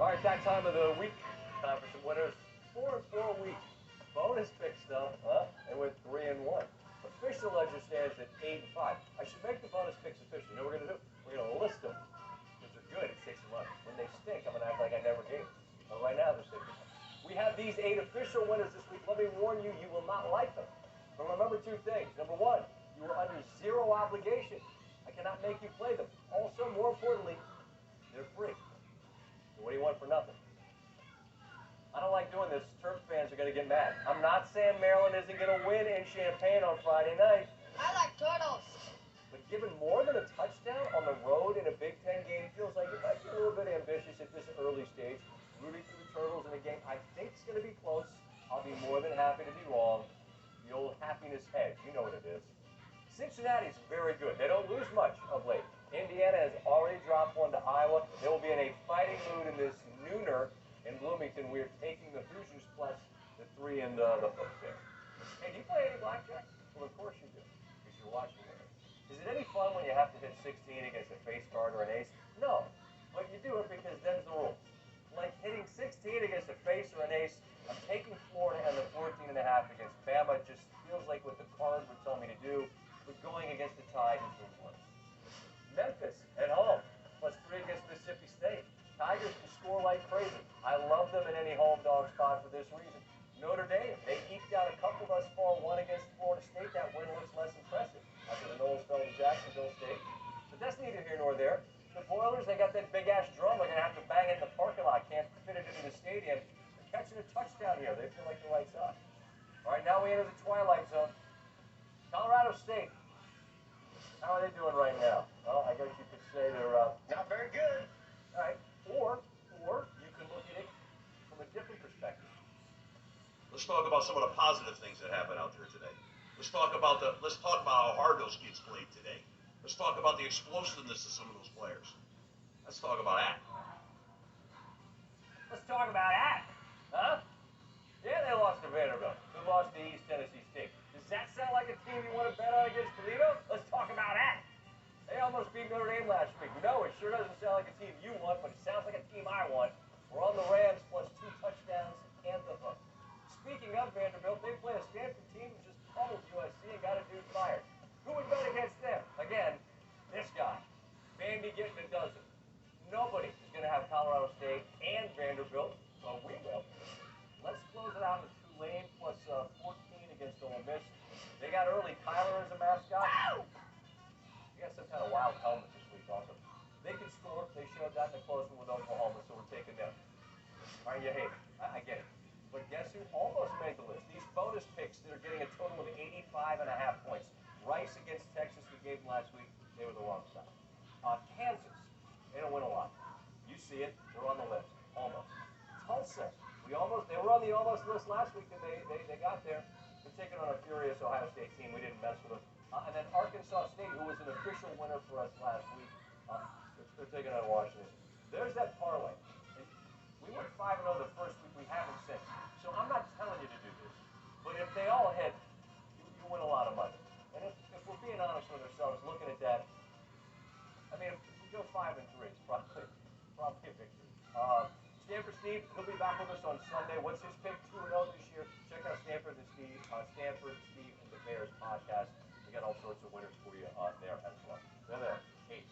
All right, that time of the week. Time for some winners. 4-4 week. Bonus pick stuff. They went 3-1. Official ledger stands at 8-5. I should make the bonus picks official. You know what we're gonna do? We're gonna list them. If they're good, it's 6-11. When they stink, I'm gonna act like I never gave them. But right now they're 6-11. We have these 8 official winners this week. Let me warn you, you will not like them. But remember 2 things. Number 1, you are under 0 obligation. I cannot make you play them. Also, more importantly, they're free. So what do you want for nothing? I don't like doing this. Terps fans are going to get mad. I'm not saying Maryland isn't going to win in Champaign on Friday night. I like turtles. But given more than a touchdown on the road in a Big Ten game feels like it might be a little bit ambitious at this early stage. Rooting for the Turtles in a game I think is going to be close. I'll be more than happy to be wrong. The old happiness hedge. You know what it is. Cincinnati's very good. They don't lose much of late. Indiana has already dropped one to Iowa. They will be in a fighting mood in this nooner in Bloomington. We're taking the Hoosiers plus the 3 and the hook there. Hey, do you play any blackjack? Well, of course you do, because you're watching it. Is it any fun when you have to hit 16 against a face card or an ace? No, but you do it because them's the rules. Like hitting 16 against a face or an ace, I'm taking Florida and the 14.5 against Bama. It just feels like what the card would tell me to do. We're going against the tide in 1. Memphis at home, plus 3 against Mississippi State. Tigers can score like crazy. I love them in any home dog spot for this reason. Notre Dame, they eked out a couple thus far, one against Florida State. That win looks less impressive after the Knowles fell to Jacksonville State. But that's neither here nor there. The Boilers, they got that big-ass drum. They're going to have to bang it in the parking lot. Can't fit it into the stadium. They're catching a touchdown here. They feel like the light's on. All right, now we enter the twilight zone. Colorado State. How are they doing right now? Well, I guess you could say they're not very good. All right, or you can look at it from a different perspective. Let's talk about some of the positive things that happened out there today. Let's talk about how hard those kids played today. Let's talk about the explosiveness of some of those players. Let's talk about that. Let's talk about that, huh? Yeah, they lost to Vanderbilt, who lost to East Tennessee State. Does that sound like a team you want to bet on against Toledo? Let's talk about that. They almost beat Notre Dame last week. No, it sure doesn't sound like a team you want, but it sounds like a team I want. We're on the Rams plus 2 touchdowns and the hook. Speaking of Vanderbilt, they play a Stanford team who just pummeled USC and got a dude fired. Who would bet against them? Again, this guy. Vandy getting a dozen. Nobody is going to have Colorado State and Vanderbilt, so we will. Let's close it out with Tulane plus 14 against Ole Miss. They got early Kyler as a mascot. Wow! They got some kind of wild helmet this week also. They can score. They showed that in the close one with Oklahoma, so we're taking them. All right, you hate it. I get it. But guess who almost made the list? These bonus picks that are getting a total of 85.5 points. Rice against Texas, we gave them last week. They were the wrong side. Kansas, they don't win a lot. You see it. They're on the list. Almost. Tulsa, they were on the almost list last week, and they got there. They're taking on a furious Ohio State team. We didn't mess with them. And then Arkansas State, who was an official winner for us last week, they're taking on Washington. There's that parlay. We went 5-0 the first week. We haven't since. So I'm not telling you to do this. But if they all hit, you win a lot of money. And if we're being honest with ourselves, looking at that, I mean, if we go 5-3, it's probably a victory. Stanford Steve, he'll be back with us on Sunday. What's his pick? 2-0 this year. Check out Stanford Steve and the Bears podcast. We got all sorts of winners for you there as well. They're there. 8.